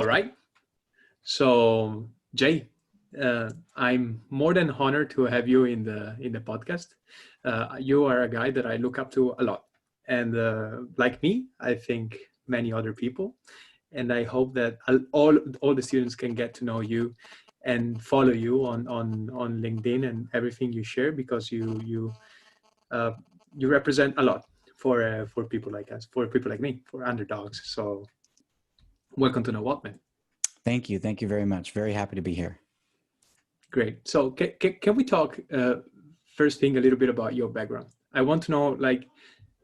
right. So, Jay, I'm more than honored to have you in the podcast. You are a guy that I look up to a lot, and like me, I think many other people. And I hope that all the students can get to know you and follow you on LinkedIn and everything you share, because uh, you represent a lot for people like us, for people like me, for underdogs. So welcome to Know What, man. Thank you. Thank you very much. Very happy to be here. Great. So can we talk first thing a little bit about your background? I want to know like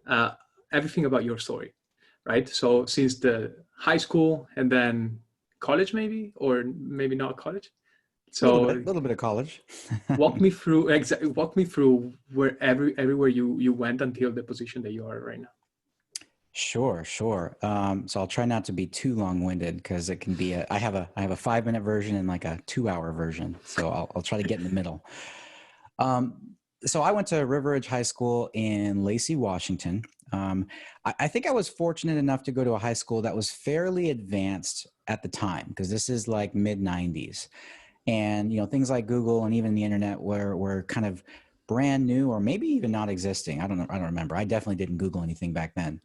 uh, everything about your story, right? So since the high school and then college, maybe, or maybe not college. So Little bit of college. walk me through everywhere you went until the position that you are right now. Sure, sure. So I'll try not to be too long-winded because it can be I have a 5-minute version and like a 2-hour version. So I'll try to get in the middle. So I went to River Ridge High School in Lacey, Washington. I think I was fortunate enough to go to a high school that was fairly advanced at the time, because this is like mid-90s. And, things like Google and even the internet were kind of brand new, or maybe even not existing. I don't know. I don't remember. I definitely didn't Google anything back then.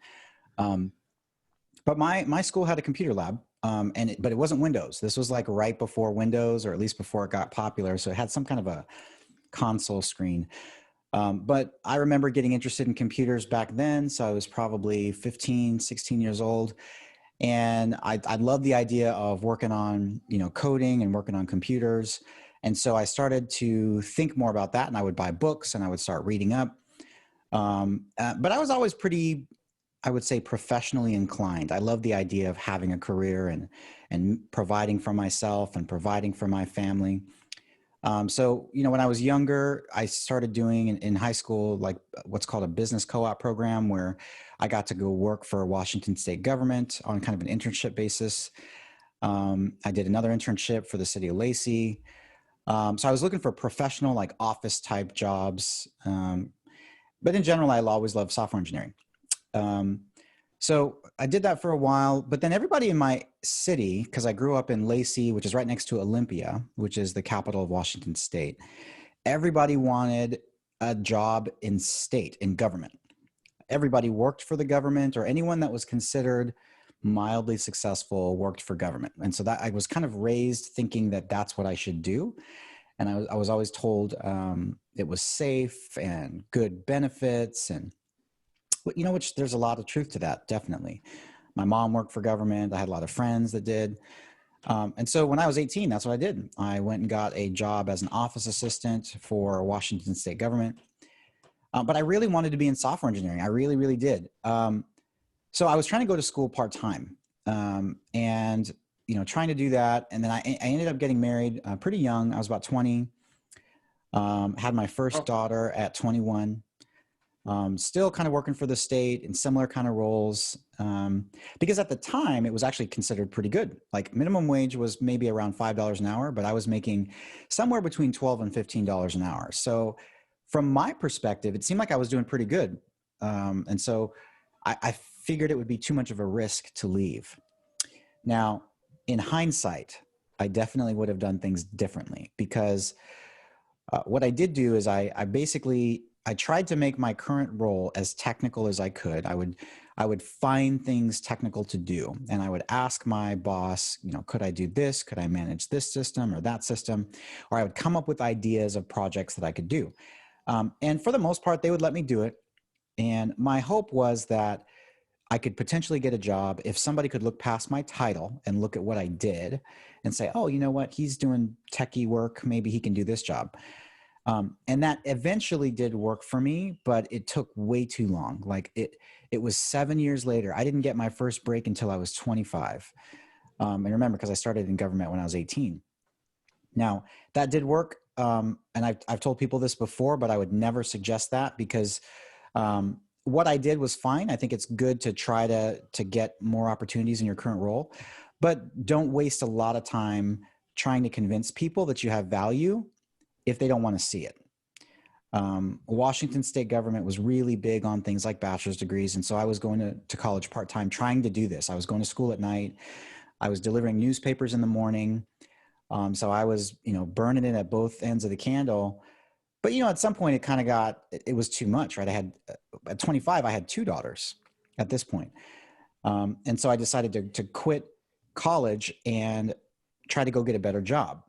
But my school had a computer lab, but it wasn't Windows. This was like right before Windows, or at least before it got popular. So it had some kind of a console screen. But I remember getting interested in computers back then. So I was probably 15, 16 years old. And I loved the idea of working on, coding and working on computers. And so I started to think more about that, and I would buy books and I would start reading up. But I was always pretty, I would say, professionally inclined. I love the idea of having a career and providing for myself and providing for my family. So, when I was younger, I started doing in high school, like what's called a business co-op program, where I got to go work for Washington state government on kind of an internship basis. I did another internship for the city of Lacey. So I was looking for professional, like office type jobs. But in general, I always loved software engineering. So I did that for a while, but then everybody in my city, because I grew up in Lacey, which is right next to Olympia, which is the capital of Washington state, everybody wanted a job in government. Everybody worked for the government, or anyone that was considered mildly successful worked for government. And so that I was kind of raised thinking that that's what I should do. And I was always told it was safe and good benefits, and which there's a lot of truth to that, definitely. My mom worked for government. I had a lot of friends that did. And so when I was 18, that's what I did. I went and got a job as an office assistant for Washington state government. But I really wanted to be in software engineering. I really, really did. So I was trying to go to school part-time, and, trying to do that. And then I ended up getting married pretty young. I was about 20, had my first daughter at 21. Still kind of working for the state in similar kind of roles, because at the time it was actually considered pretty good. Like minimum wage was maybe around $5 an hour, but I was making somewhere between $12 and $15 an hour. So from my perspective, it seemed like I was doing pretty good. And so I figured it would be too much of a risk to leave. Now, in hindsight, I definitely would have done things differently, because what I did do is I tried to make my current role as technical as I could. I would find things technical to do, and I would ask my boss, could I do this? Could I manage this system or that system? Or I would come up with ideas of projects that I could do. And for the most part, they would let me do it. And my hope was that I could potentially get a job if somebody could look past my title and look at what I did and say, oh, you know what? He's doing techie work. Maybe he can do this job. And that eventually did work for me, but it took way too long. Like it was 7 years later. I didn't get my first break until I was 25. And remember, because I started in government when I was 18. Now, that did work. And I've told people this before, but I would never suggest that, because what I did was fine. I think it's good to try to get more opportunities in your current role, but don't waste a lot of time trying to convince people that you have value if they don't want to see it. Washington state government was really big on things like bachelor's degrees. And so I was going to college part-time trying to do this. I was going to school at night. I was delivering newspapers in the morning. So I was, burning it at both ends of the candle. But, at some point it kind of it was too much, right? At 25, I had two daughters at this point. And so I decided to quit college and try to go get a better job.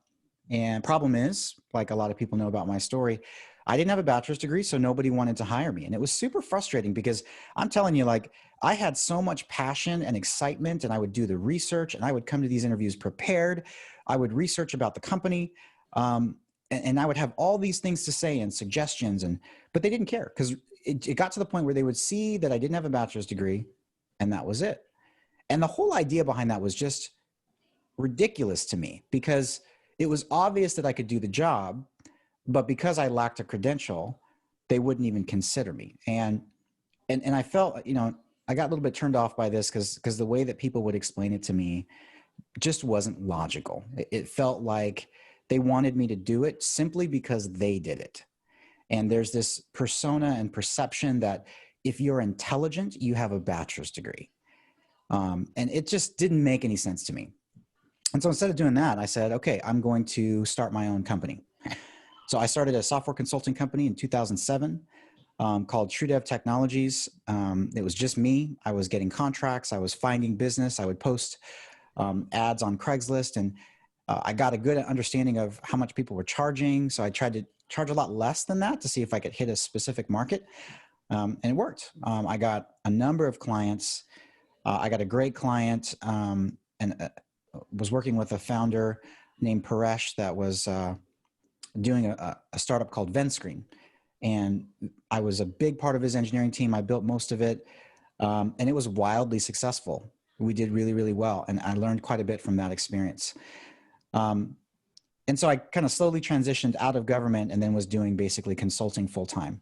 And problem is, like a lot of people know about my story, I didn't have a bachelor's degree, so nobody wanted to hire me. And it was super frustrating because I'm telling you, like, I had so much passion and excitement, and I would do the research, and I would come to these interviews prepared. I would research about the company, and I would have all these things to say and suggestions, but they didn't care because it got to the point where they would see that I didn't have a bachelor's degree, and that was it. And the whole idea behind that was just ridiculous to me because it was obvious that I could do the job, but because I lacked a credential, they wouldn't even consider me. And I felt, I got a little bit turned off by this because the way that people would explain it to me just wasn't logical. It felt like they wanted me to do it simply because they did it. And there's this persona and perception that if you're intelligent, you have a bachelor's degree. And it just didn't make any sense to me. And so instead of doing that, I said, okay, I'm going to start my own company. So I started a software consulting company in 2007 called TrueDev Technologies. It was just me. I was getting contracts. I was finding business. I would post ads on Craigslist, and I got a good understanding of how much people were charging. So I tried to charge a lot less than that to see if I could hit a specific market. And it worked. I got a number of clients. I got a great client and was working with a founder named Paresh that was doing a startup called VentScreen. And I was a big part of his engineering team. I built most of it. And it was wildly successful. We did really, really well. And I learned quite a bit from that experience. And so I kind of slowly transitioned out of government and then was doing basically consulting full time.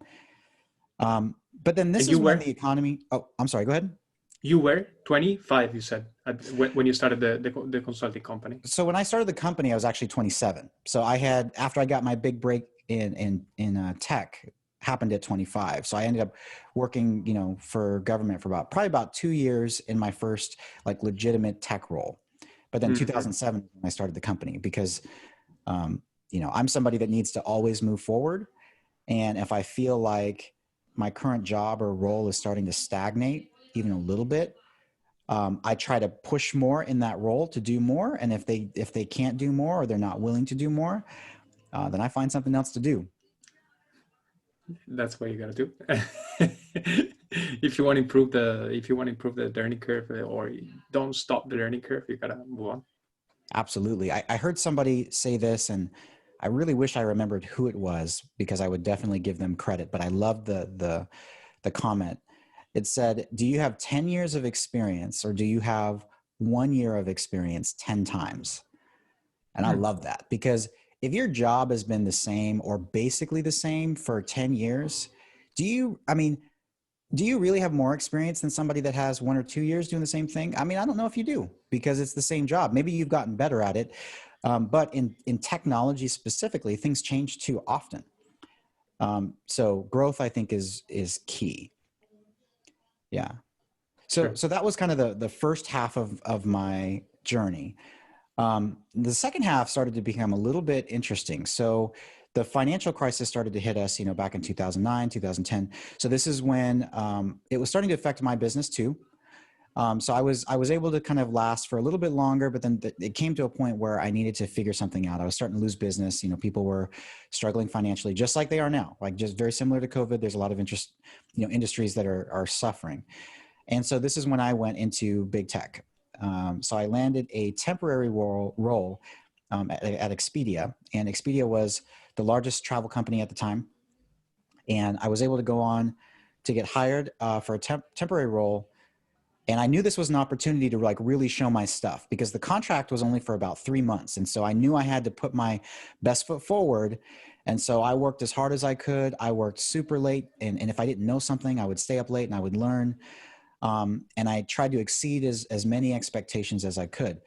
But then this is when the economy, I'm sorry, go ahead. You were 25, you said, when you started the consulting company. So when I started the company, I was actually 27. So after I got my big break in tech, happened at 25. So I ended up working, for government for probably about 2 years in my first like legitimate tech role. But then 2007, when I started the company because, I'm somebody that needs to always move forward. And if I feel like my current job or role is starting to stagnate even a little bit, I try to push more in that role to do more. And if they can't do more or they're not willing to do more, then I find something else to do. That's what you got to do. If you want to improve the learning curve or don't stop the learning curve, you got to move on. Absolutely. I heard somebody say this, and I really wish I remembered who it was because I would definitely give them credit, but I loved the comment. It said, do you have 10 years of experience or do you have 1 year of experience 10 times? And I love that because if your job has been the same or basically the same for 10 years, do you really have more experience than somebody that has 1 or 2 years doing the same thing? I mean, I don't know if you do because it's the same job. Maybe you've gotten better at it. But in technology specifically, things change too often. So growth, I think, is key. Yeah. So that was kind of the first half of my journey. The second half started to become a little bit interesting. So the financial crisis started to hit us, back in 2009, 2010. So this is when it was starting to affect my business too. So I was able to kind of last for a little bit longer, but then it came to a point where I needed to figure something out. I was starting to lose business. People were struggling financially, just like they are now. Like just very similar to COVID. There's a lot of industries that are suffering. And so this is when I went into big tech. So I landed a temporary role at Expedia, and Expedia was the largest travel company at the time. And I was able to go on to get hired for a temporary role. And I knew this was an opportunity to like really show my stuff because the contract was only for about 3 months. And so I knew I had to put my best foot forward. And so I worked as hard as I could. I worked super late. And if I didn't know something, I would stay up late and I would learn. And I tried to exceed as many expectations as I could.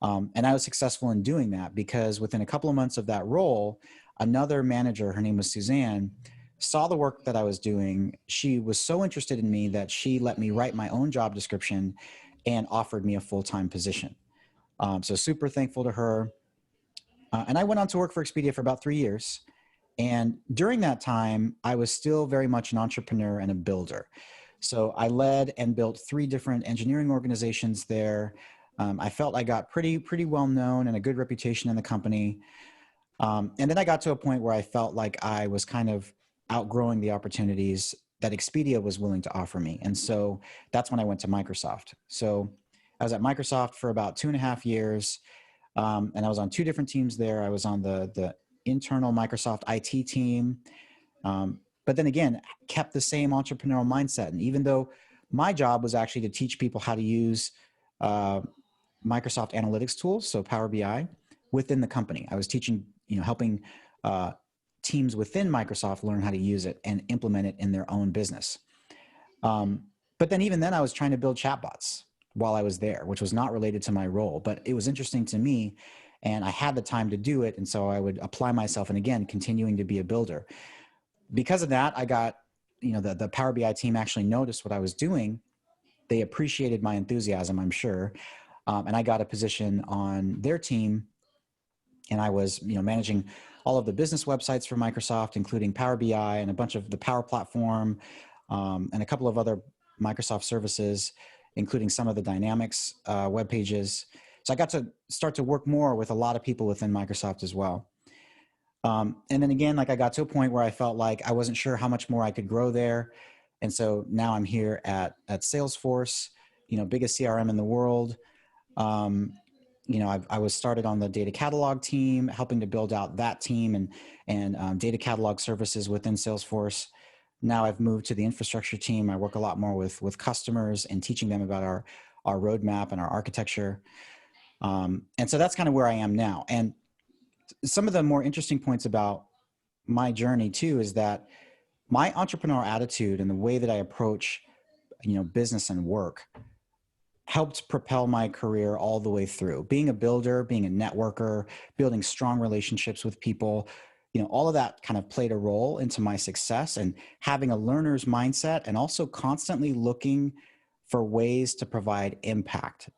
And I was successful in doing that because within a couple of months of that role, another manager, her name was Suzanne, saw the work that I was doing. She was so interested in me that she let me write my own job description and offered me a full-time position. So super thankful to her. And I went on to work for Expedia for about 3 years. And during that time, I was still very much an entrepreneur and a builder. So I led and built 3 different engineering organizations there. I felt I got pretty well known and a good reputation in the company. And then I got to a point where I felt like I was kind of outgrowing the opportunities that Expedia was willing to offer me. And so that's when I went to Microsoft. So I was at Microsoft for about 2.5 years. And I was on 2 different teams there. I was on the internal Microsoft IT team. But then again, kept the same entrepreneurial mindset. And even though my job was actually to teach people how to use Microsoft analytics tools, so Power BI, within the company, I was teaching, helping teams within Microsoft learn how to use it and implement it in their own business. But then even then I was trying to build chatbots while I was there, which was not related to my role, but it was interesting to me and I had the time to do it. And so I would apply myself and again, continuing to be a builder. Because of that, I got, the Power BI team actually noticed what I was doing. They appreciated my enthusiasm, I'm sure. And I got a position on their team and I was, managing all of the business websites for Microsoft, including Power BI and a bunch of the Power Platform, and a couple of other Microsoft services, including some of the Dynamics web pages. So I got to start to work more with a lot of people within Microsoft as well. And then again, I got to a point where I felt like I wasn't sure how much more I could grow there. And so now I'm here at Salesforce, biggest CRM in the world. I was started on the data catalog team, helping to build out that team and data catalog services within Salesforce. Now I've moved to the infrastructure team. I work a lot more with customers and teaching them about our roadmap and our architecture. And so that's kind of where I am now. And some of the more interesting points about my journey too is that my entrepreneurial attitude and the way that I approach, business and work helped propel my career all the way through. Being a builder, being a networker, building strong relationships with people, all of that kind of played a role into my success and having a learner's mindset and also constantly looking for ways to provide impact,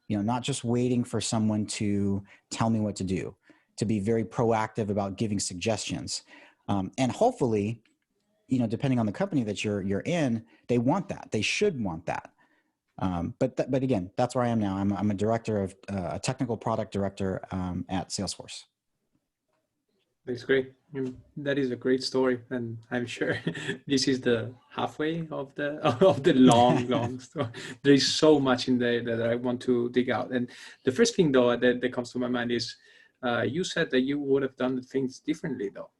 not just waiting for someone to tell me what to do, to be very proactive about giving suggestions. And hopefully, depending on the company that you're in, they want that. They should want that. But again, that's where I am now. I'm a director of a technical product director at Salesforce. That's great. That is a great story, and I'm sure this is the halfway of the of the long story. There is so much in there that I want to dig out. And the first thing, though, that comes to my mind is you said that you would have done the things differently, though.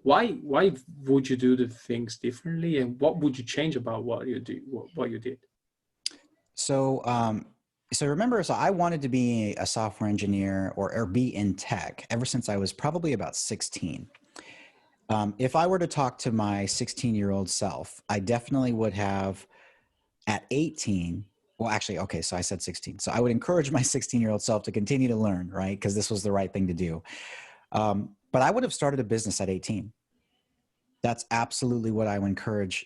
Why would you do the things differently, and what would you change about what you did? So remember, so I wanted to be a software engineer or be in tech ever since I was probably about 16. If I were to talk to my 16-year-old self, I definitely would have at 18. Well, actually, okay, so I said 16. So I would encourage my 16-year-old self to continue to learn, right? Because this was the right thing to do. But I would have started a business at 18. That's absolutely what I would encourage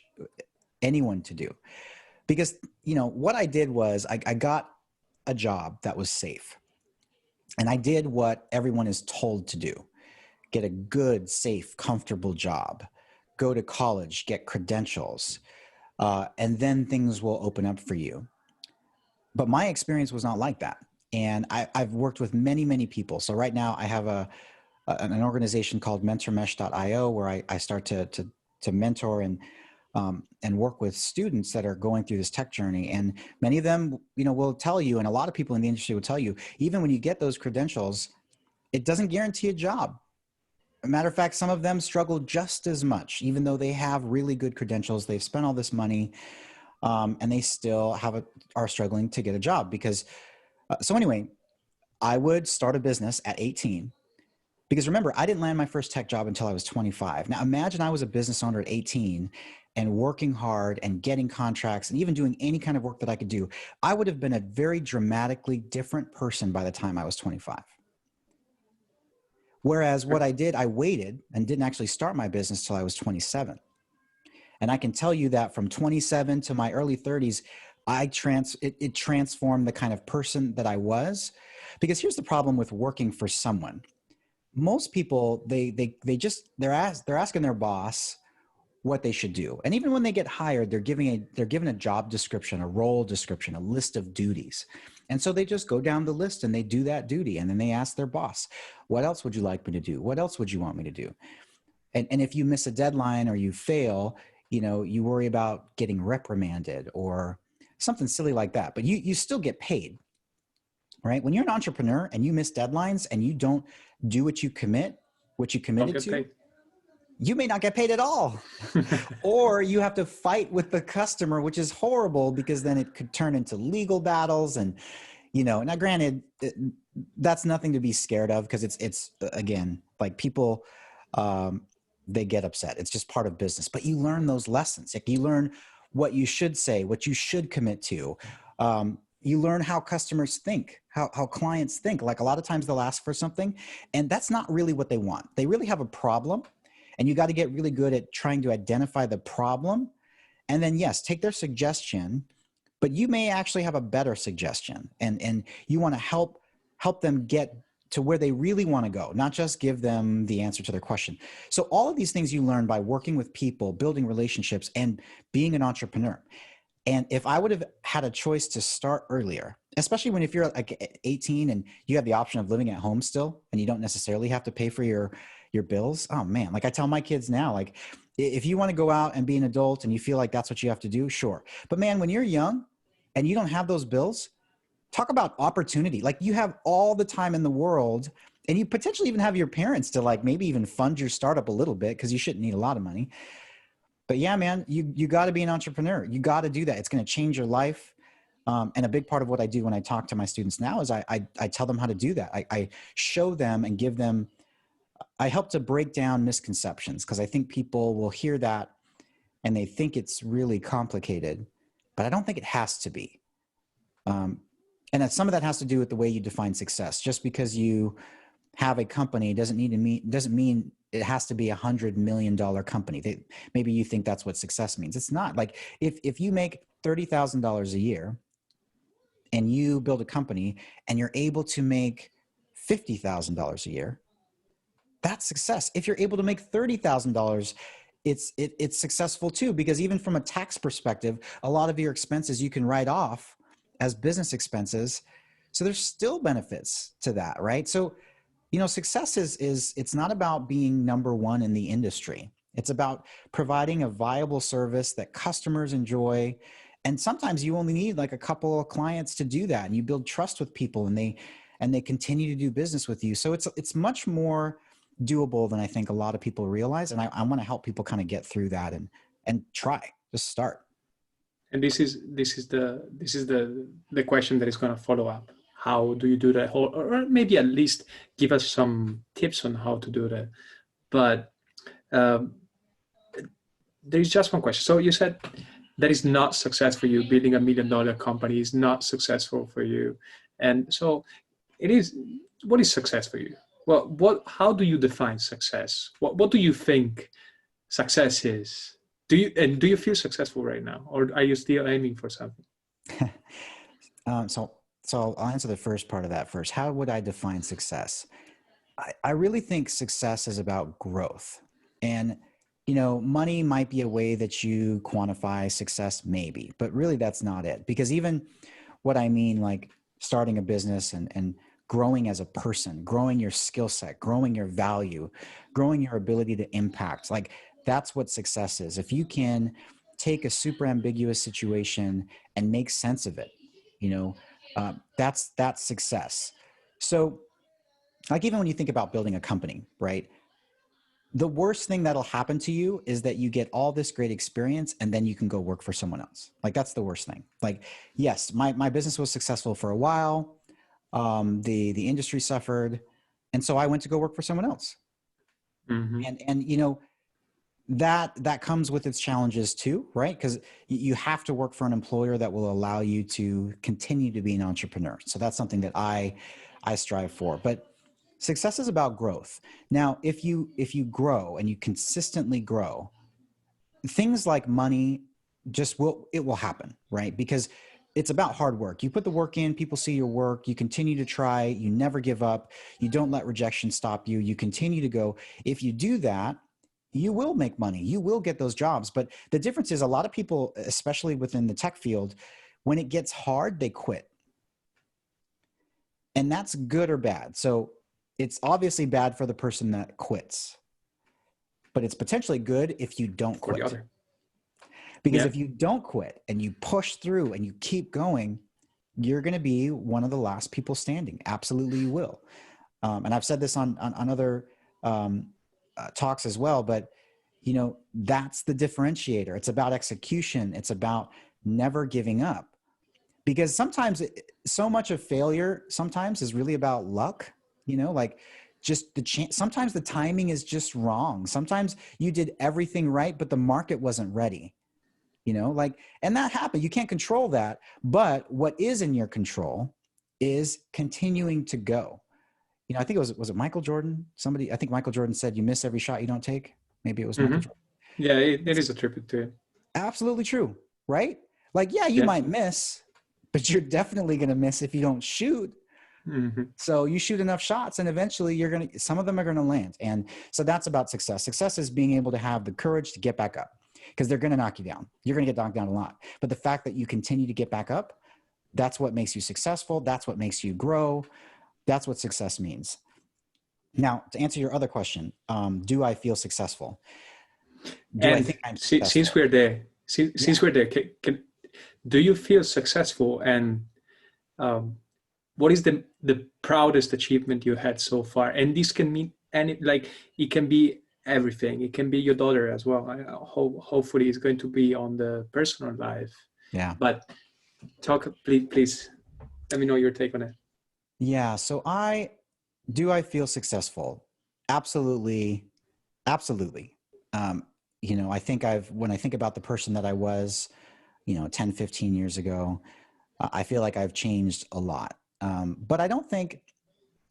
anyone to do. Because, what I did was I got a job that was safe. And I did what everyone is told to do. Get a good, safe, comfortable job. Go to college, get credentials, and then things will open up for you. But my experience was not like that. And I've worked with many, many people. So right now I have an organization called mentormesh.io where I start to mentor and work with students that are going through this tech journey. And many of them, will tell you, and a lot of people in the industry will tell you, even when you get those credentials, it doesn't guarantee a job. As a matter of fact, some of them struggle just as much, even though they have really good credentials, they've spent all this money, and they still are struggling to get a job because, so anyway, I would start a business at 18. Because remember, I didn't land my first tech job until I was 25. Now imagine I was a business owner at 18 and working hard and getting contracts and even doing any kind of work that I could do. I would have been a very dramatically different person by the time I was 25. Whereas what I did, I waited and didn't actually start my business till I was 27. And I can tell you that from 27 to my early 30s, it transformed the kind of person that I was. Because here's the problem with working for someone. Most people, they're asking their boss what they should do. And even when they get hired, they're given a job description, a role description, a list of duties. And so they just go down the list and they do that duty. And then they ask their boss, what else would you like me to do? What else would you want me to do? And if you miss a deadline or you fail, you worry about getting reprimanded or something silly like that. But you still get paid, right? When you're an entrepreneur and you miss deadlines and you don't do what you committed to, you may not get paid at all. Or you have to fight with the customer, which is horrible because then it could turn into legal battles. And, now granted, that's nothing to be scared of because it's again, like people, they get upset. It's just part of business, but you learn those lessons. Like you learn what you should say, what you should commit to. You learn how customers think, how clients think. Like a lot of times they'll ask for something and that's not really what they want. They really have a problem. And you got to get really good at trying to identify the problem. And then, yes, take their suggestion, but you may actually have a better suggestion. And you want to help them get to where they really want to go, not just give them the answer to their question. So all of these things you learn by working with people, building relationships, and being an entrepreneur. And if I would have had a choice to start earlier, especially if you're like 18 and you have the option of living at home still, and you don't necessarily have to pay for your bills. Oh man. Like I tell my kids now, like if you want to go out and be an adult and you feel like that's what you have to do, sure. But man, when you're young and you don't have those bills, talk about opportunity. Like you have all the time in the world and you potentially even have your parents to like maybe even fund your startup a little bit because you shouldn't need a lot of money. But yeah, man, you got to be an entrepreneur. You got to do that. It's going to change your life. And a big part of what I do when I talk to my students now is I tell them how to do that. I show them and give them, I help to break down misconceptions because I think people will hear that and they think it's really complicated, but I don't think it has to be. And that some of that has to do with the way you define success. Just because you have a company doesn't mean it has to be $100 million company. Maybe you think that's what success means. It's not. Like if you make $30,000 a year and you build a company and you're able to make $50,000 a year, that's success. If you're able to make $30,000, it's successful too, because even from a tax perspective, a lot of your expenses you can write off as business expenses. So there's still benefits to that, right? So, success is it's not about being number one in the industry. It's about providing a viable service that customers enjoy. And sometimes you only need like a couple of clients to do that. And you build trust with people and they continue to do business with you. So it's much more doable than I think a lot of people realize. And I want to help people kind of get through that and just start. And this is the question that is going to follow up. How do you do that? Or maybe at least give us some tips on how to do that. But there is just one question. So you said that is not success for you. Building $1 million company is not successful for you. And so it is. What is success for you? Well, how do you define success? What do you think success is? Do you feel successful right now, or are you still aiming for something? So I'll answer the first part of that first. How would I define success? I really think success is about growth. And, money might be a way that you quantify success, maybe, but really that's not it. Because even what I mean, like starting a business and growing as a person, growing your skill set, growing your value, growing your ability to impact, like that's what success is. If you can take a super ambiguous situation and make sense of it, that's success. So like even when you think about building a company, right? The worst thing that'll happen to you is that you get all this great experience and then you can go work for someone else. Like that's the worst thing. Like, yes, my business was successful for a while. The industry suffered. And so I went to go work for someone else. Mm-hmm. And that comes with its challenges too, right? Because you have to work for an employer that will allow you to continue to be an entrepreneur. So that's something that I strive for. But success is about growth. Now, if you grow and you consistently grow, things like money will happen, right? Because it's about hard work. You put the work in, people see your work, you continue to try, you never give up, you don't let rejection stop you, you continue to go. If you do that, you will make money, you will get those jobs. But the difference is a lot of people, especially within the tech field, when it gets hard, they quit. And that's good or bad. So it's obviously bad for the person that quits, but it's potentially good if you don't For the quit. other. Because Yeah. if you don't quit and you push through and you keep going, you're going to be one of the last people standing. Absolutely, you will. And I've said this on other talks as well, but you know, that's the differentiator. It's about execution. It's about never giving up. Because sometimes so much of failure sometimes is really about luck, you know, like just the chance. Sometimes the timing is just wrong. Sometimes you did everything right, but the market wasn't ready, you know, like, and that happened. You can't control that. But what is in your control is continuing to go. You know, I think was it Michael Jordan? Somebody, I think Michael Jordan said, you miss every shot you don't take. Maybe it was Michael Hmm. Jordan. Yeah, it It's is a tribute to it. absolutely true, right? Like, yeah, you Yeah. might miss, but you're definitely going to miss if you don't shoot. Hmm. So you shoot enough shots and eventually some of them are going to land. And so that's about success. Success is being able to have the courage to get back up, because they're going to knock you down. You're going to get knocked down a lot. But the fact that you continue to get back up, that's what makes you successful. That's what makes you grow. That's what success means. Now, to answer your other question, do I feel successful? Do I And think I'm since successful? we're there, Yeah. since we're there, do you feel successful? And um, what is the proudest achievement you had so far? And this can mean any, like, it can be everything. It can be your daughter as well. Hopefully it's going to be on the personal life. Yeah. But please let me know your take on it. Yeah. So I feel successful? Absolutely. Absolutely. Um, you know, I think when I think about the person that I was, you know, 10, 15 years ago, I feel like I've changed a lot. But I don't think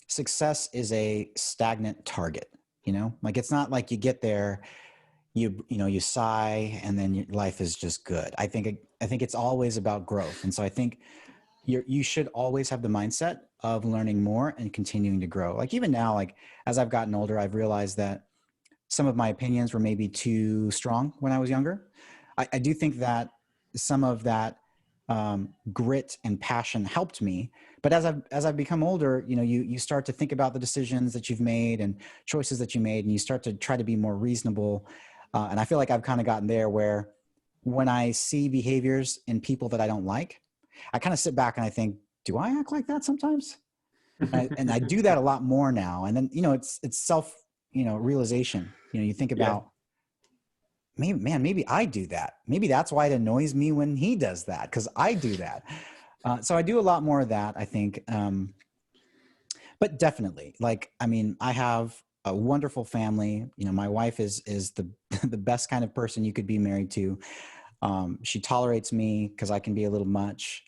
success is a stagnant target, you know, like it's not like you get there, you know, you sigh and then your life is just good. I think it's always about growth. And so I think you should always have the mindset of learning more and continuing to grow. Like even now, like as I've gotten older, I've realized that some of my opinions were maybe too strong when I was younger. I do think that some of that grit and passion helped me. But as I've become older, you know, you start to think about the decisions that you've made and choices that you made, and you start to try to be more reasonable. And I feel like I've kind of gotten there where when I see behaviors in people that I don't like, I kind of sit back and I think, do I act like that sometimes? And I do that a lot more now. And then, you know, it's self, you know, realization. You know, you think Yeah. about, maybe I do that. Maybe that's why it annoys me when he does that, because I do that. So I do a lot more of that, I think. But definitely, like, I mean, I have a wonderful family. You know, my wife is the the best kind of person you could be married to. She tolerates me because I can be a little much.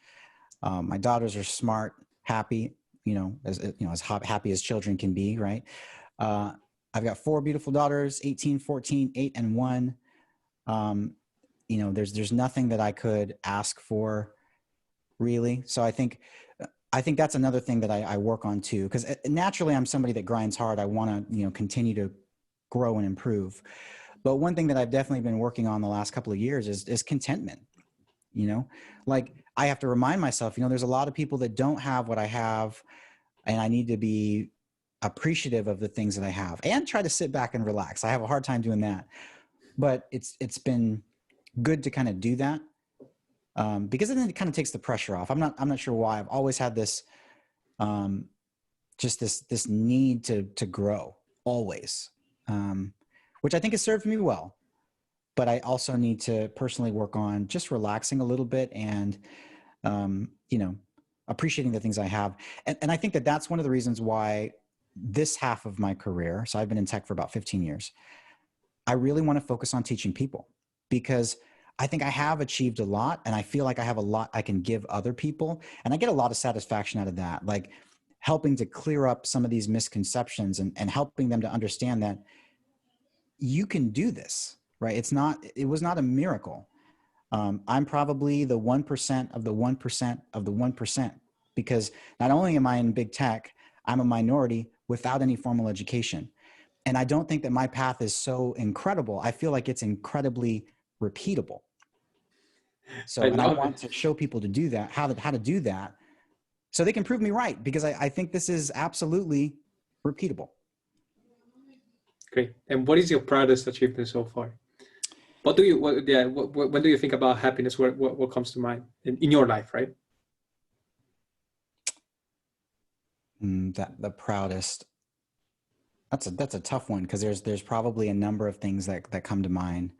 My daughters are smart, happy. You know, as happy as children can be, right? Uh, I've got four beautiful daughters, 18, 14, 8, and 1. Um, you know, there's nothing that I could ask for really. So I think that's another thing that I work on too, because naturally I'm somebody that grinds hard. I want to, you know, continue to grow and improve. But one thing that I've definitely been working on the last couple of years is contentment. You know, like I have to remind myself, you know, there's a lot of people that don't have what I have, and I need to be appreciative of the things that I have and try to sit back and relax. I have a hard time doing that, but it's been good to kind of do that, because then it kind of takes the pressure off. I'm not sure why. I've always had this um, just this need to grow always, which I think has served me well. But I also need to personally work on just relaxing a little bit and you know, appreciating the things I have. And I think that that's one of the reasons why this half of my career, so I've been in tech for about 15 years, I really want to focus on teaching people, because I think I have achieved a lot and I feel like I have a lot I can give other people. And I get a lot of satisfaction out of that, like helping to clear up some of these misconceptions and helping them to understand that you can do this, right? It was not a miracle. I'm probably the 1% of the 1% of the 1%, because not only am I in big tech, I'm a minority without any formal education. And I don't think that my path is so incredible. I feel like it's incredibly repeatable. I So, and I love want it. to show people to do that, how to do that, so they can prove me right, because I think this is absolutely repeatable. Great. And what is your proudest achievement so far? What do you, what, yeah, when do you think about happiness? What comes to mind in your life, right? That the proudest. That's a tough one, because there's probably a number of things that come to mind.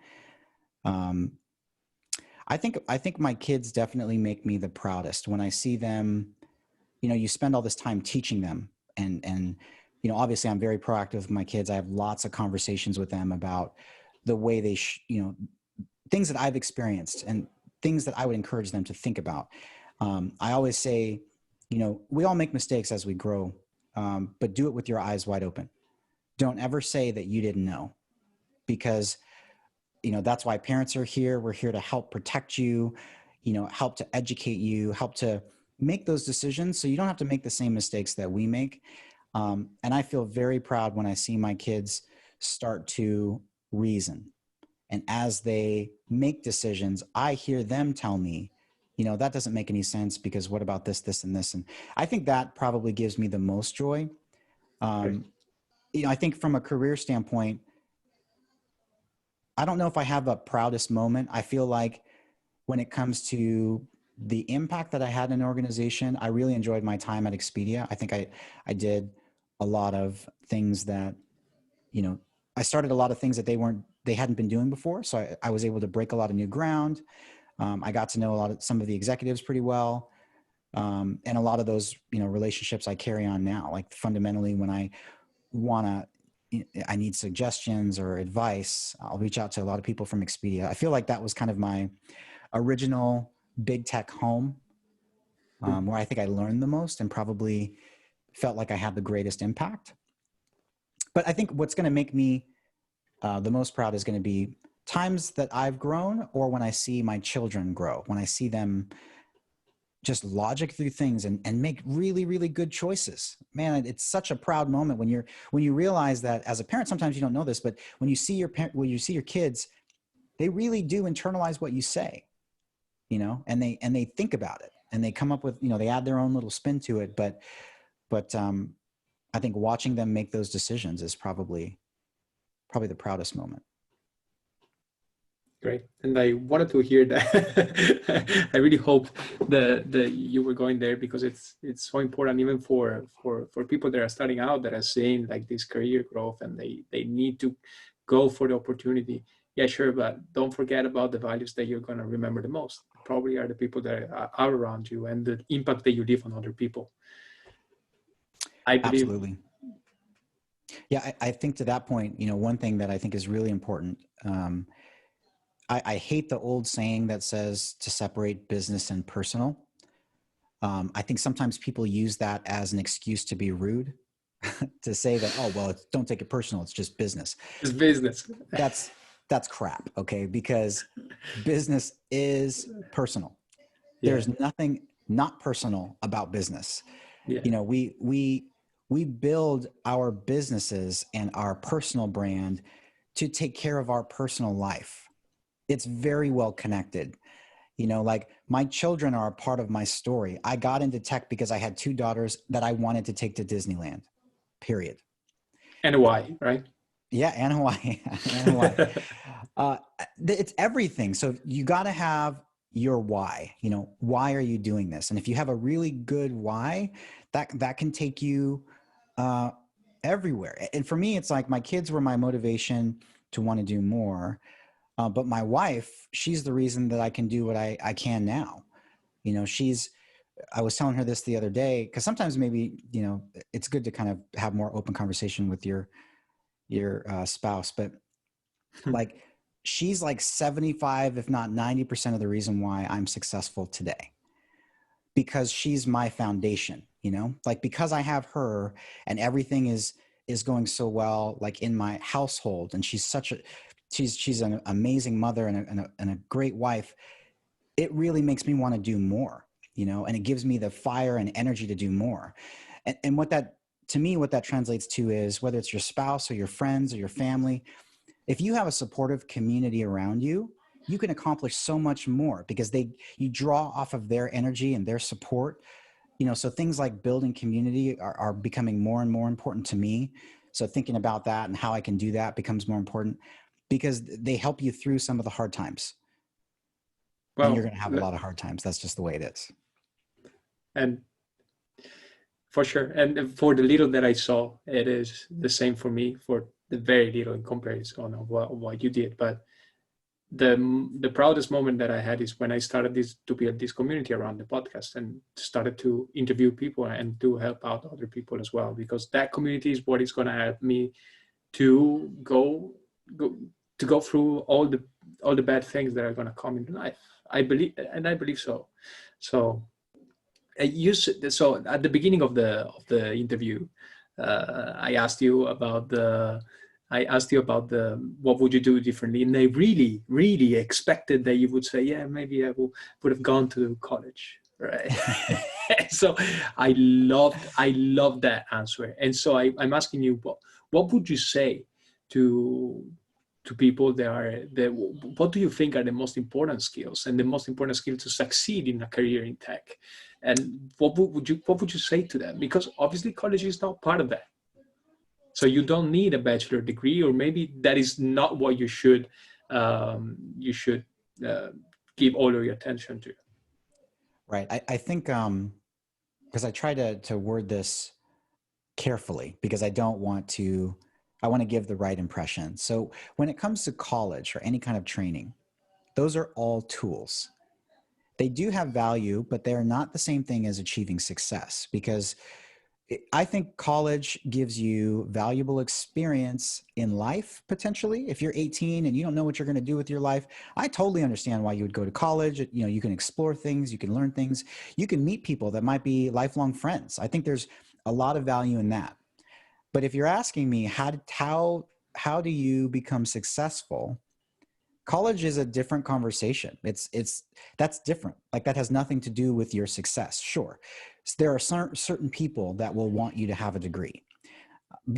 Um, I think my kids definitely make me the proudest when I see them. You spend all this time teaching them, and obviously I'm very proactive with my kids. I have lots of conversations with them about the way they things that I've experienced and things that I would encourage them to think about. I always say, we all make mistakes as we grow, but do it with your eyes wide open. Don't ever say that you didn't know, because that's why parents are here. We're here to help protect you, help to educate you, help to make those decisions so you don't have to make the same mistakes that we make. And I feel very proud when I see my kids start to reason. And as they make decisions, I hear them tell me, that doesn't make any sense, because what about this, this, and this? And I think that probably gives me the most joy. Great. Um, I think from a career standpoint, I don't know if I have a proudest moment. I feel like when it comes to the impact that I had in an organization, I really enjoyed my time at Expedia. I think I did a lot of things that, you know, I started a lot of things that they hadn't been doing before. So I was able to break a lot of new ground. I got to know some of the executives pretty well. And a lot of those, relationships I carry on now. Like, fundamentally, when I need suggestions or advice, I'll reach out to a lot of people from Expedia. I feel like that was kind of my original big tech home, where I think I learned the most and probably felt like I had the greatest impact. But I think what's going to make me the most proud is going to be times that I've grown, or when I see my children grow, when I see them just logic through things and make really, really good choices. Man, it's such a proud moment when you realize that as a parent. Sometimes you don't know this, but when you see your kids, they really do internalize what you say, and they think about it, and they come up with, they add their own little spin to it. But I think watching them make those decisions is probably the proudest moment. Great. And I wanted to hear that. I really hope that you were going there, because it's so important, even for people that are starting out, that are seeing like this career growth, and they need to go for the opportunity. Yeah, sure, but don't forget about the values that you're going to remember the most. Probably are the people that are around you, and the impact that you leave on other people. I believe. Absolutely. Yeah, I think to that point, one thing that I think is really important. I hate the old saying that says to separate business and personal. I think sometimes people use that as an excuse to be rude, to say that, oh, well, don't take it personal, it's just business. It's business. That's crap, okay? Because business is personal. Yeah. There's nothing not personal about business. Yeah. We build our businesses and our personal brand to take care of our personal life. It's very well connected. Like, my children are a part of my story. I got into tech because I had two daughters that I wanted to take to Disneyland, period. And why, right? Yeah, and Hawaii. And Hawaii. It's everything. So you got to have your why. Why are you doing this? And if you have a really good why, that can take you everywhere. And for me, it's like my kids were my motivation to want to do more. But my wife, she's the reason that I can do what I can now. I was telling her this the other day, because sometimes maybe, it's good to kind of have more open conversation with your spouse, but like, she's like 75, if not 90% of the reason why I'm successful today, because she's my foundation, like, because I have her and everything is going so well, like, in my household. And she's an amazing mother and a great wife. it really makes me want to do more, and it gives me the fire and energy to do more. And what that, to me, what that translates to is, whether it's your spouse or your friends or your family, if you have a supportive community around you, you can accomplish so much more because you draw off of their energy and their support. So things like building community are becoming more and more important to me. So thinking about that and how I can do that becomes more important because they help you through some of the hard times. And you're Well, going to have a lot of hard times. That's just the way it is. and for sure. And for the little that I saw, it is the same for me, for the very little in comparison of what you did. But the proudest moment that I had is when I started to build this community around the podcast and started to interview people and to help out other people as well, because that community is what is going to help me to go through all the bad things that are going to come in life. I believe so. So so at the beginning of the interview, I asked you about the what would you do differently, and they really expected that you would say, yeah, maybe would have gone to college, right? So I loved that answer, and so I'm asking you, what would you say to people what do you think are the most important skills and the most important skill to succeed in a career in tech, and what would you say to them? Because obviously college is not part of that, so you don't need a bachelor degree, or maybe that is not what you should uh, give all of your attention to. Right. I think, because I try to word this carefully because I want to give the right impression. So when it comes to college or any kind of training, those are all tools. They do have value, but they're not the same thing as achieving success, because I think college gives you valuable experience in life, potentially. If you're 18 and you don't know what you're going to do with your life, I totally understand why you would go to college. You can explore things, you can learn things, you can meet people that might be lifelong friends. I think there's a lot of value in that. But if you're asking me, how do you become successful? College is a different conversation. That's different. Like, that has nothing to do with your success. Sure, so there are certain people that will want you to have a degree.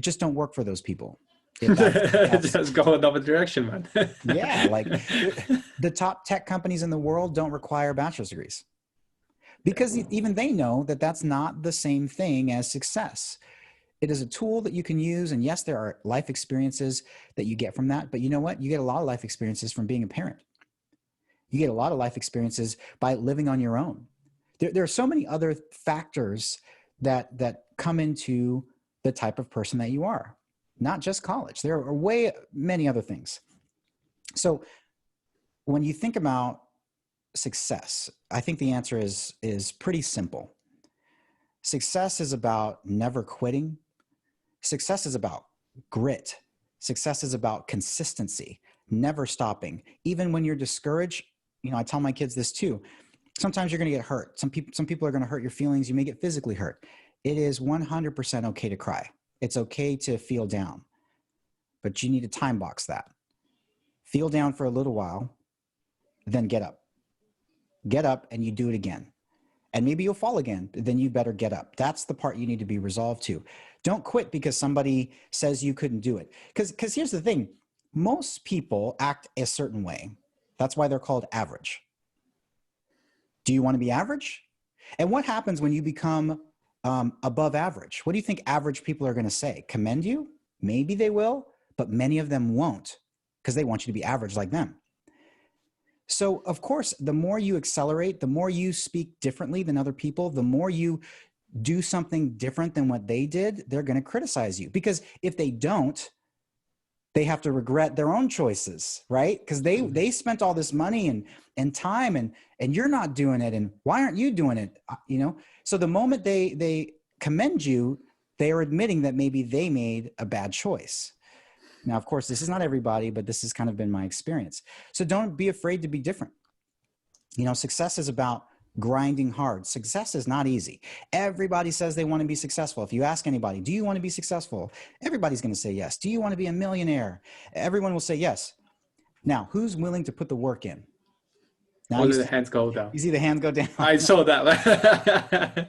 Just don't work for those people. If that's Just go another direction, man. Yeah, like the top tech companies in the world don't require bachelor's degrees because even they know that that's not the same thing as success. It is a tool that you can use. And yes, there are life experiences that you get from that. But you know what? You get a lot of life experiences from being a parent. You get a lot of life experiences by living on your own. There are so many other factors that come into the type of person that you are, not just college. There are way many other things. So when you think about success, I think the answer is pretty simple. Success is about never quitting. Success is about grit. Success is about consistency, never stopping. Even when you're discouraged, I tell my kids this too. Sometimes you're going to get hurt. Some people are going to hurt your feelings. You may get physically hurt. It is 100% okay to cry. It's okay to feel down, but you need to time box that. Feel down for a little while, then get up. Get up and you do it again. And maybe you'll fall again, then you better get up. That's the part you need to be resolved to. Don't quit because somebody says you couldn't do it. Because here's the thing. Most people act a certain way. That's why they're called average. Do you want to be average? And what happens when you become above average? What do you think average people are going to say? Commend you? Maybe they will, but many of them won't because they want you to be average like them. So, of course, the more you accelerate, the more you speak differently than other people, the more you do something different than what they did, they're going to criticize you. Because if they don't, they have to regret their own choices, right? Because they spent all this money and time and you're not doing it. And why aren't you doing it? So the moment they commend you, they are admitting that maybe they made a bad choice. Now, of course, this is not everybody, but this has kind of been my experience. So don't be afraid to be different. Success is about grinding hard. Success is not easy. Everybody says they want to be successful. If you ask anybody, do you want to be successful? Everybody's going to say yes. Do you want to be a millionaire? Everyone will say yes. Now, who's willing to put the work in? Now Only the hands go down. you see the hands go down. I saw that.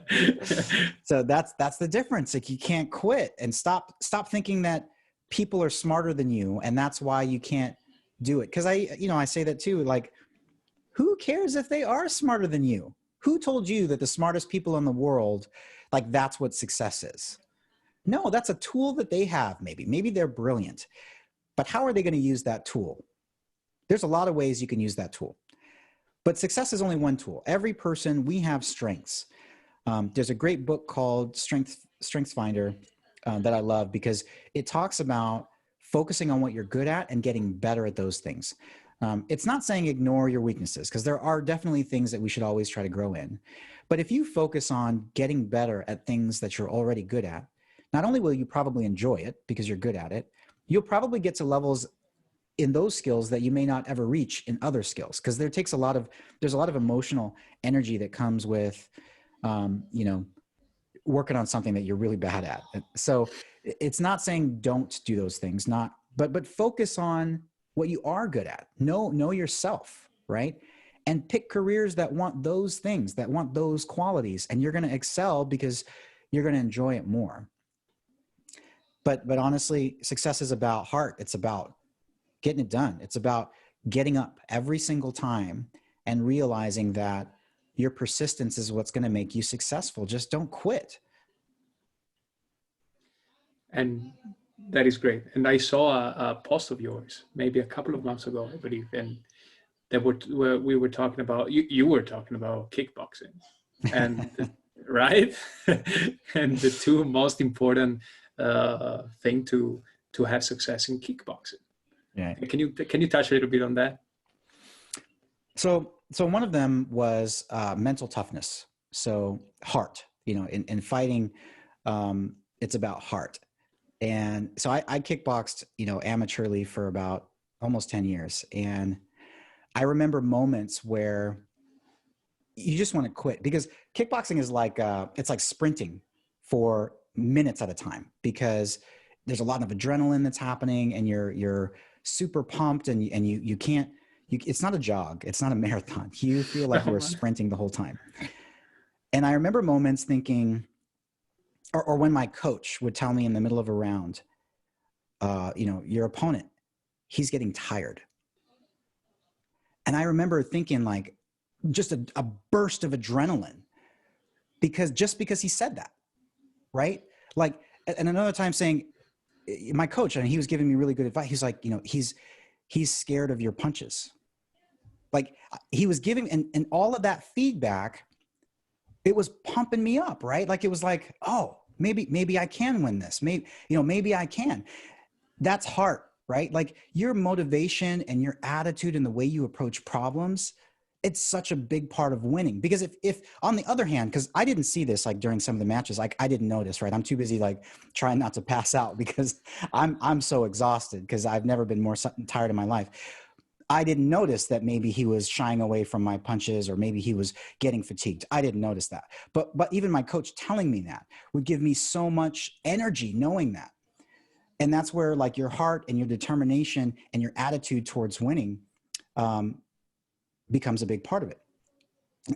So that's the difference. Like, you can't quit, and stop thinking that people are smarter than you, and that's why you can't do it. Because I say that too. Like, who cares if they are smarter than you? Who told you that the smartest people in the world, like, that's what success is? No, that's a tool that they have. Maybe they're brilliant, but how are they going to use that tool? There's a lot of ways you can use that tool, but success is only one tool. Every person, we have strengths. There's a great book called Strengths Finder that I love, because it talks about focusing on what you're good at and getting better at those things. It's not saying ignore your weaknesses, because there are definitely things that we should always try to grow in. But if you focus on getting better at things that you're already good at, not only will you probably enjoy it because you're good at it, you'll probably get to levels in those skills that you may not ever reach in other skills. Because there's a lot of emotional energy that comes with, working on something that you're really bad at. So it's not saying don't do those things, but focus on what you are good at. Know yourself, right? And pick careers that want those things, that want those qualities, and you're going to excel because you're going to enjoy it more. But honestly, success is about heart. It's about getting it done. It's about getting up every single time and realizing that your persistence is what's going to make you successful. Just don't quit. And that is great. And I saw a post of yours maybe a couple of months ago, I believe, and we were talking about, you were talking about kickboxing, and right, and the two most important thing to have success in kickboxing. Yeah. Can you touch a little bit on that? So one of them was mental toughness. So heart, in fighting, it's about heart. And so I kickboxed, amateurly for about almost 10 years. And I remember moments where you just want to quit, because kickboxing is like, it's like sprinting for minutes at a time, because there's a lot of adrenaline that's happening, and you're super pumped, and you can't, it's not a jog. It's not a marathon. You feel like you're sprinting the whole time. And I remember moments thinking, or when my coach would tell me in the middle of a round, your opponent, he's getting tired. And I remember thinking, like, just a burst of adrenaline, because he said that, right? Like, and another time saying, my coach, and he was giving me really good advice. He's like, he's scared of your punches. Like, he was giving, and all of that feedback, it was pumping me up, right? Like, it was like, oh, maybe I can win this. Maybe I can. That's heart, right? Like, your motivation and your attitude and the way you approach problems, it's such a big part of winning. Because if on the other hand, because I didn't see this, like, during some of the matches, like, I didn't notice, right? I'm too busy, like, trying not to pass out, because I'm so exhausted, because I've never been more tired in my life. I didn't notice that maybe he was shying away from my punches, or maybe he was getting fatigued. I didn't notice that. But even my coach telling me that would give me so much energy, knowing that. And that's where, like, your heart and your determination and your attitude towards winning becomes a big part of it.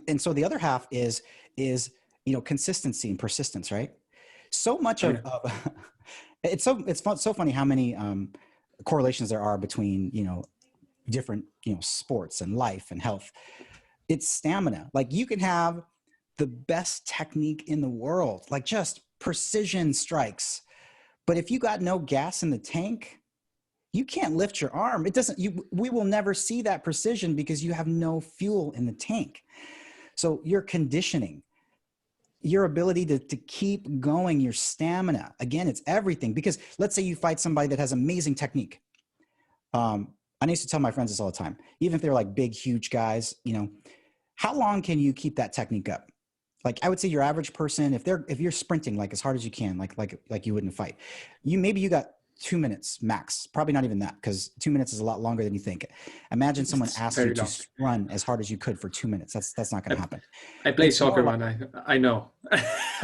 And so the other half is consistency and persistence, right? So much of it's so funny how many correlations there are between different sports and life and health. It's stamina. Like, you can have the best technique in the world, like just precision strikes, but if you got no gas in the tank, you can't lift your arm. We will never see that precision, because you have no fuel in the tank. So your conditioning, your ability to keep going, your stamina, again, it's everything. Because let's say you fight somebody that has amazing technique. I used to tell my friends this all the time, even if they're like big, huge guys, how long can you keep that technique up? Like, I would say your average person, if you're sprinting like as hard as you can, like you wouldn't fight, maybe you got 2 minutes max, probably not even that, because 2 minutes is a lot longer than you think. Imagine someone asked you to run as hard as you could for 2 minutes. That's not going to happen. I play soccer, man. I know.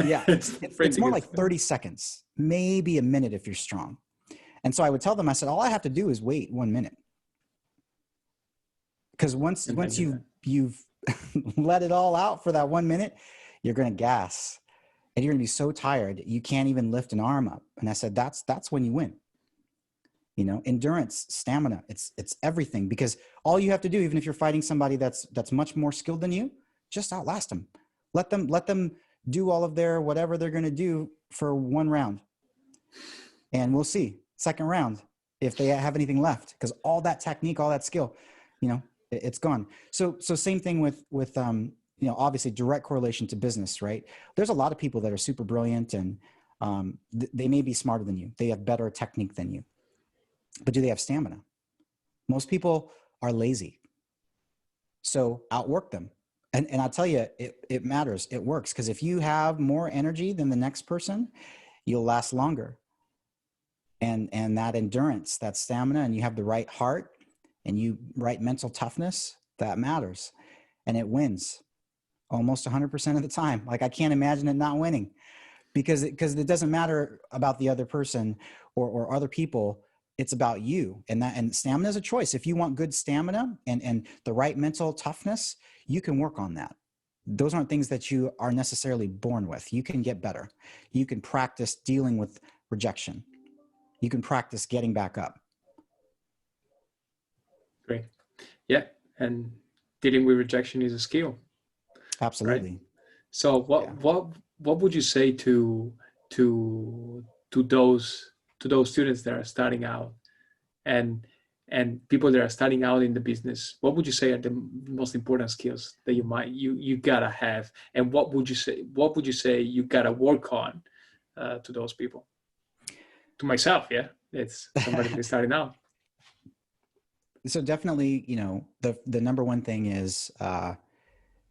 Yeah, it's more like 30 seconds, maybe a minute if you're strong. And so I would tell them, I said, all I have to do is wait 1 minute. Because once you've let it all out for that 1 minute, you're going to gas and you're going to be so tired you can't even lift an arm up. And I said, that's when you win. You know, endurance, stamina, it's everything, because all you have to do, even if you're fighting somebody that's much more skilled than you, just outlast them. Let them do all of their whatever they're going to do for 1 round. And we'll see second round if they have anything left, because all that technique, all that skill, you know, it's gone. So same thing with you know, obviously direct correlation to business, right? There's a lot of people that are super brilliant and they may be smarter than you. They have better technique than you. But do they have stamina? Most people are lazy. So outwork them. And I'll tell you, it matters. It works. Because if you have more energy than the next person, you'll last longer. And that endurance, that stamina, and you have the right heart and you right mental toughness, that matters. And it wins almost 100% of the time. Like, I can't imagine it not winning, because it doesn't matter about the other person or other people. It's about you. And stamina is a choice. If you want good stamina and the right mental toughness, you can work on that. Those aren't things that you are necessarily born with. You can get better. You can practice dealing with rejection. You can practice getting back up. Great. Yeah. And dealing with rejection is a skill, Absolutely. right? So Yeah. what would you say to to those students that are starting out, and people that are starting out in the business? What would you say are the most important skills that you gotta have, and what would you say you gotta work on to those people? To myself, yeah, it's somebody that is starting out. So definitely, you know, the number one thing is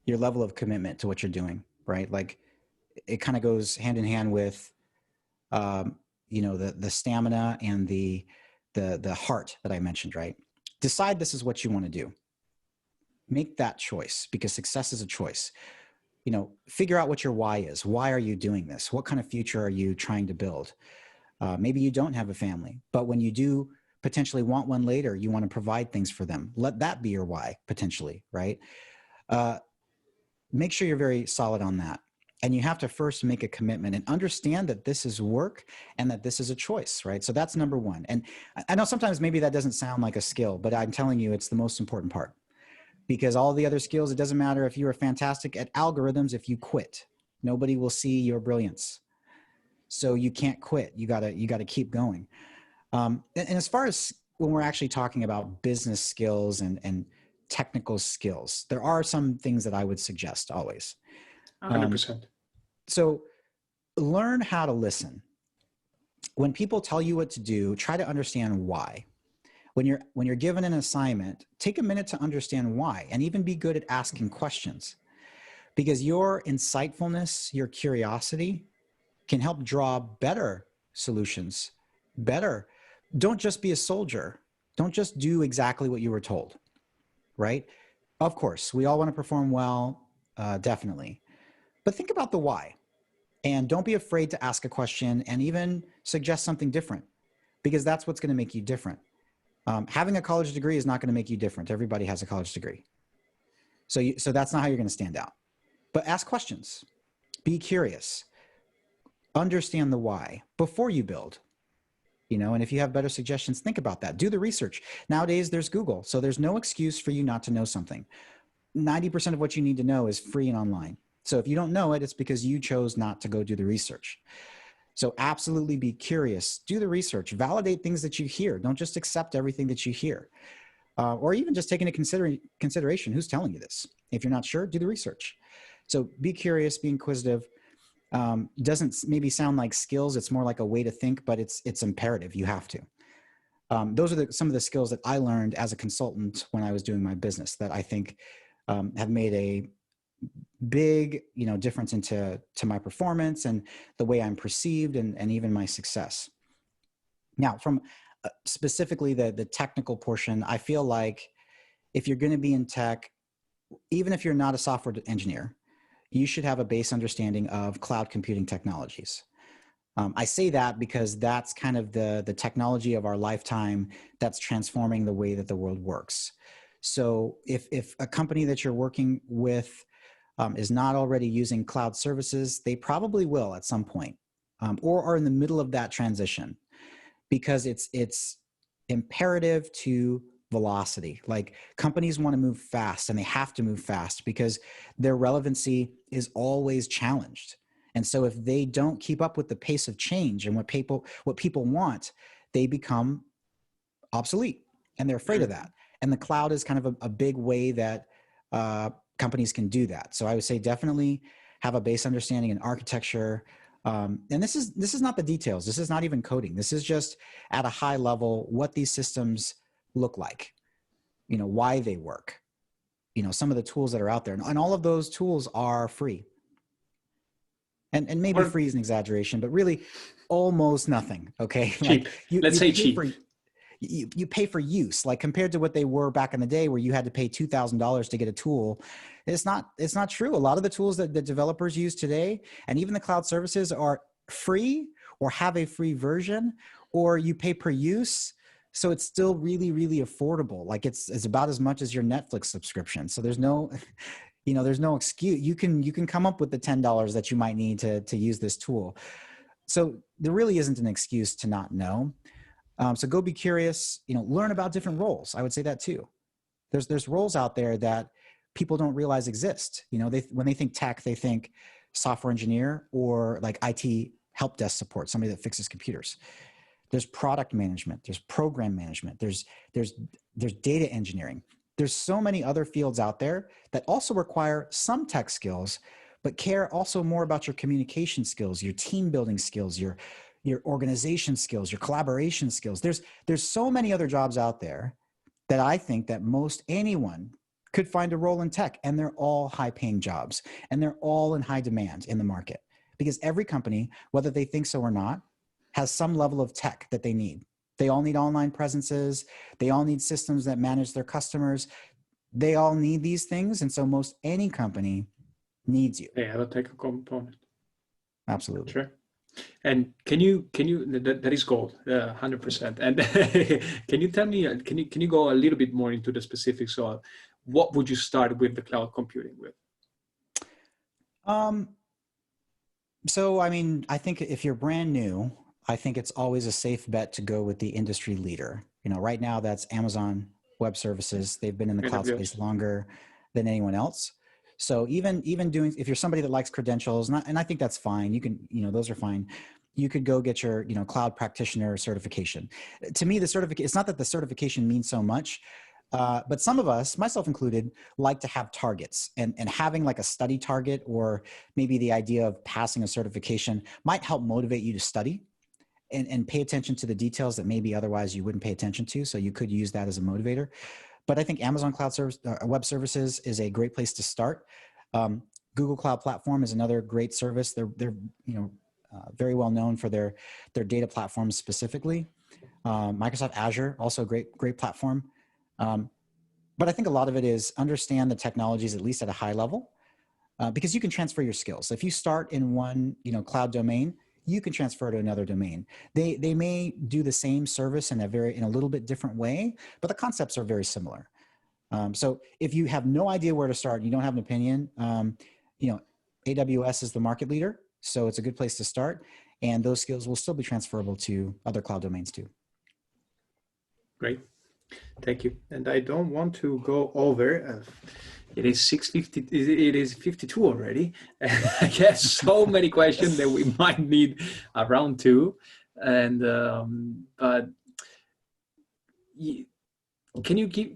your level of commitment to what you're doing, right? Like, it kind of goes hand in hand with you know, the stamina and the heart that I mentioned, right? Decide this is what you want to do. Make that choice, because success is a choice. You know, figure out what your why is. Why are you doing this? What kind of future are you trying to build? Maybe you don't have a family, but when you do potentially want one later, you want to provide things for them. Let that be your why, potentially, right? Make sure you're very solid on that. And you have to first make a commitment and understand that this is work and that this is a choice, right? So that's number one. And I know sometimes maybe that doesn't sound like a skill, but I'm telling you, it's the most important part. Because all the other skills, it doesn't matter if you are fantastic at algorithms. If you quit, nobody will see your brilliance. So you can't quit. You gotta keep going. And as far as when we're actually talking about business skills and technical skills, there are some things that I would suggest always. 100%. So learn how to listen. When people tell you what to do, try to understand why. When you're given an assignment, take a minute to understand why, and even be good at asking questions, because your insightfulness, your curiosity can help draw better solutions. Better. Don't just be a soldier. Don't just do exactly what you were told, right? Of course, we all want to perform well, definitely. But think about the why. And don't be afraid to ask a question and even suggest something different, because that's what's going to make you different. Having a college degree is not going to make you different. Everybody has a college degree. So that's not how you're going to stand out. But ask questions. Be curious. Understand the why before you build. You know, and if you have better suggestions, think about that. Do the research. Nowadays, there's Google, so there's no excuse for you not to know something. 90% of what you need to know is free and online. So if you don't know it, it's because you chose not to go do the research. So absolutely be curious. Do the research. Validate things that you hear. Don't just accept everything that you hear. Or even just take into consideration who's telling you this. If you're not sure, do the research. So be curious, be inquisitive. Doesn't maybe sound like skills. It's more like a way to think, but it's imperative. You have to. Those are some of the skills that I learned as a consultant when I was doing my business that I think have made a big, you know, difference to my performance and the way I'm perceived and even my success. Now, from specifically the technical portion, I feel like if you're going to be in tech, even if you're not a software engineer, you should have a base understanding of cloud computing technologies. I say that because that's kind of the technology of our lifetime that's transforming the way that the world works. So if a company that you're working with is not already using cloud services, they probably will at some point, or are in the middle of that transition, because it's imperative to velocity. Like, companies want to move fast, and they have to move fast because their relevancy is always challenged. And so if they don't keep up with the pace of change and what people want, they become obsolete, and they're afraid of that. And the cloud is kind of a big way that companies can do that. So I would say definitely have a base understanding in architecture. And this is not the details. This is not even coding. This is just at a high level what these systems look like, why they work, some of the tools that are out there. And all of those tools are free. And maybe free is an exaggeration, but really almost nothing. Okay. Cheap. Like Let's say cheap. You pay for use, like compared to what they were back in the day where you had to pay $2,000 to get a tool. It's not true. A lot of the tools that the developers use today, and even the cloud services, are free or have a free version, or you pay per use. So it's still really, really affordable. Like it's about as much as your Netflix subscription. So there's no, there's no excuse. You can come up with the $10 that you might need to use this tool. So there really isn't an excuse to not know. So go be curious, learn about different roles. I would say that too. There's roles out there that people don't realize exist. When they think tech, they think software engineer or like IT help desk support, somebody that fixes computers. There's product management, there's program management, there's data engineering. There's so many other fields out there that also require some tech skills, but care also more about your communication skills, your team building skills, your organization skills, your collaboration skills. There's so many other jobs out there that I think that most anyone could find a role in tech, and they're all high paying jobs, and they're all in high demand in the market, because every company, whether they think so or not, has some level of tech that they need. They all need online presences. They all need systems that manage their customers. They all need these things. And so most any company needs you. They have a tech component. Absolutely. Sure. And can you that is gold, 100%. And can you tell me, can you go a little bit more into the specifics of what would you start with the cloud computing with? So, I mean, I think if you're brand new, I think it's always a safe bet to go with the industry leader. Right now that's Amazon Web Services. They've been in the cloud space longer than anyone else. So even doing, if you're somebody that likes credentials, and I think that's fine, you can, those are fine. You could go get your, cloud practitioner certification. To me, it's not that the certification means so much, but some of us, myself included, like to have targets, and having like a study target, or maybe the idea of passing a certification might help motivate you to study and pay attention to the details that maybe otherwise you wouldn't pay attention to. So you could use that as a motivator. But I think Amazon Web Services is a great place to start. Google Cloud Platform is another great service. They're very well known for their data platforms specifically. Microsoft Azure, also a great platform. But I think a lot of it is understand the technologies, at least at a high level, because you can transfer your skills. If you start in one cloud domain, you can transfer to another domain. They may do the same service in a little bit different way, but the concepts are very similar. So if you have no idea where to start, you don't have an opinion, AWS is the market leader, so it's a good place to start, and those skills will still be transferable to other cloud domains too. Great. Thank you. And I don't want to go over. It is 6:50. It is 52 already. I guess so many questions that we might need a round two. And but can you give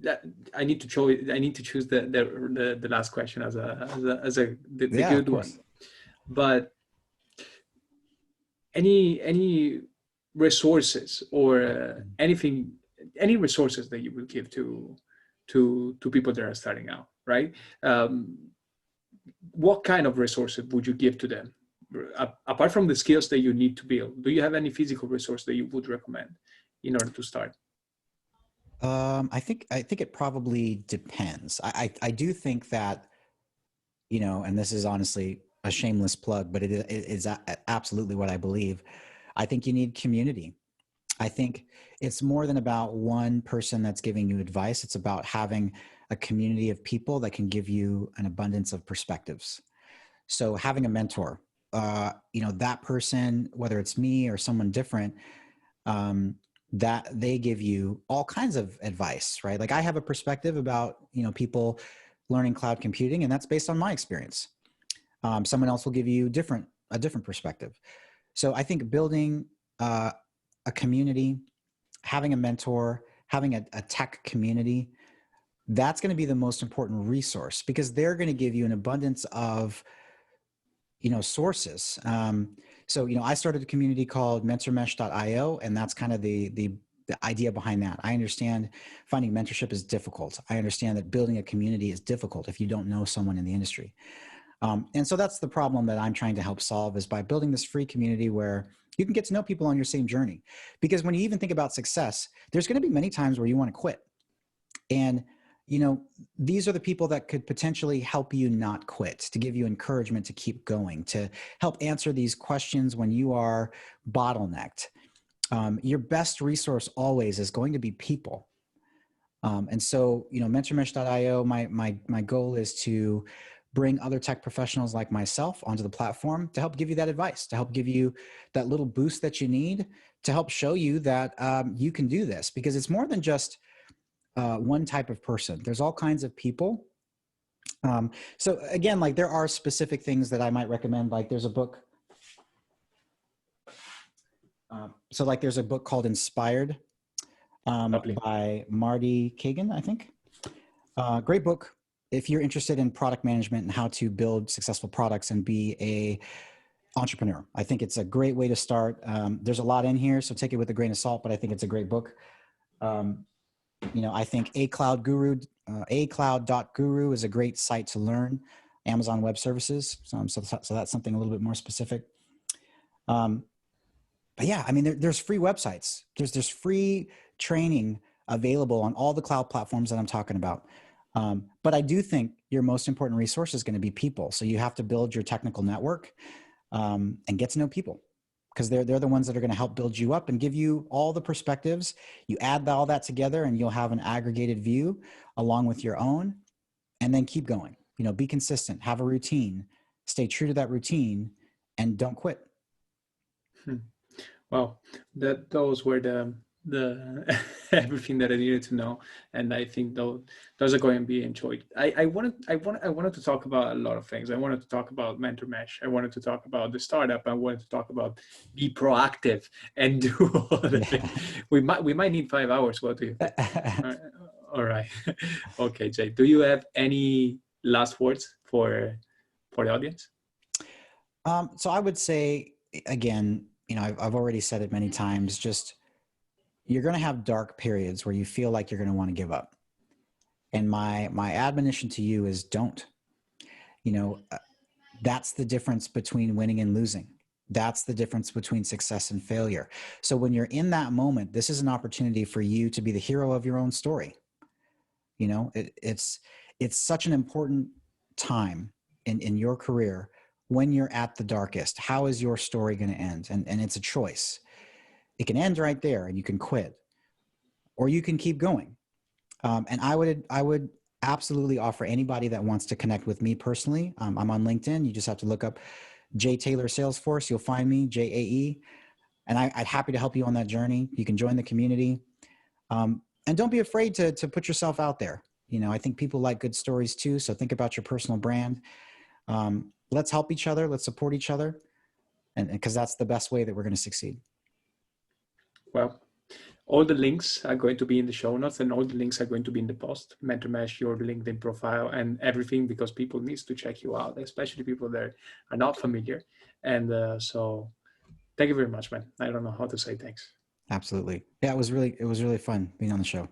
that? I need to choose the last question as the good one. But any resources or anything. Any resources that you would give to people that are starting out, right? What kind of resources would you give to them? Apart from the skills that you need to build, do you have any physical resource that you would recommend in order to start? I think it probably depends. I do think that, and this is honestly a shameless plug, but it is absolutely what I believe. I think you need community. I think it's more than about one person that's giving you advice. It's about having a community of people that can give you an abundance of perspectives. So having a mentor, that person, whether it's me or someone different, um, that they give you all kinds of advice, right? Like I have a perspective about, people learning cloud computing, and that's based on my experience. Someone else will give you a different perspective. So I think building a community, having a mentor, having a tech community, that's going to be the most important resource because they're going to give you an abundance of sources. I started a community called mentormesh.io, and that's kind of the idea behind that. I understand finding mentorship is difficult. I understand that building a community is difficult if you don't know someone in the industry. And so that's the problem that I'm trying to help solve, is by building this free community where you can get to know people on your same journey. Because when you even think about success, there's going to be many times where you want to quit. And these are the people that could potentially help you not quit, to give you encouragement to keep going, to help answer these questions when you are bottlenecked. Your best resource always is going to be people. And so, mentormesh.io, my goal is to bring other tech professionals like myself onto the platform to help give you that advice, to help give you that little boost that you need, to help show you that you can do this, because it's more than just one type of person. There's all kinds of people. So again, like there are specific things that I might recommend. Like there's a book. There's a book called Inspired by Marty Kagan, I think. Great book if you're interested in product management and how to build successful products and be a entrepreneur. I think it's a great way to start. There's a lot in here, so take it with a grain of salt, but I think it's a great book. I think acloud.guru is a great site to learn Amazon Web Services. So that's something a little bit more specific. But yeah, I mean, there's free websites. There's free training available on all the cloud platforms that I'm talking about. But I do think your most important resource is going to be people. So you have to build your technical network and get to know people, because they're the ones that are going to help build you up and give you all the perspectives. You add all that together and you'll have an aggregated view along with your own, and then keep going. Be consistent, have a routine, stay true to that routine, and don't quit. Well, those were the everything that I needed to know, and I think those are going to be enjoyed. I wanted to talk about a lot of things. I wanted to talk about Mentor Mesh. I wanted to talk about the startup. I wanted to talk about be proactive and do all the things. We might need 5 hours. What do you think? All right. Okay, Jay. Do you have any last words for the audience? So I would say, again, I've already said it many times, just you're going to have dark periods where you feel like you're going to want to give up. And my admonition to you is don't. That's the difference between winning and losing. That's the difference between success and failure. So when you're in that moment, this is an opportunity for you to be the hero of your own story. It's such an important time in your career when you're at the darkest. How is your story going to end? And it's a choice. It can end right there and you can quit, or you can keep going. And I would absolutely offer anybody that wants to connect with me personally. I'm on LinkedIn. You just have to look up Jae Taylor Salesforce. You'll find me, JAE. And I'd happy to help you on that journey. You can join the community. And don't be afraid to put yourself out there. I think people like good stories too. So think about your personal brand. Let's help each other. Let's support each other. And because that's the best way that we're going to succeed. Well, all the links are going to be in the show notes, and all the links are going to be in the post. Mentor Mesh, your LinkedIn profile, and everything, because people need to check you out, especially people that are not familiar. And so thank you very much, man. I don't know how to say thanks. Absolutely. Yeah, it was really fun being on the show.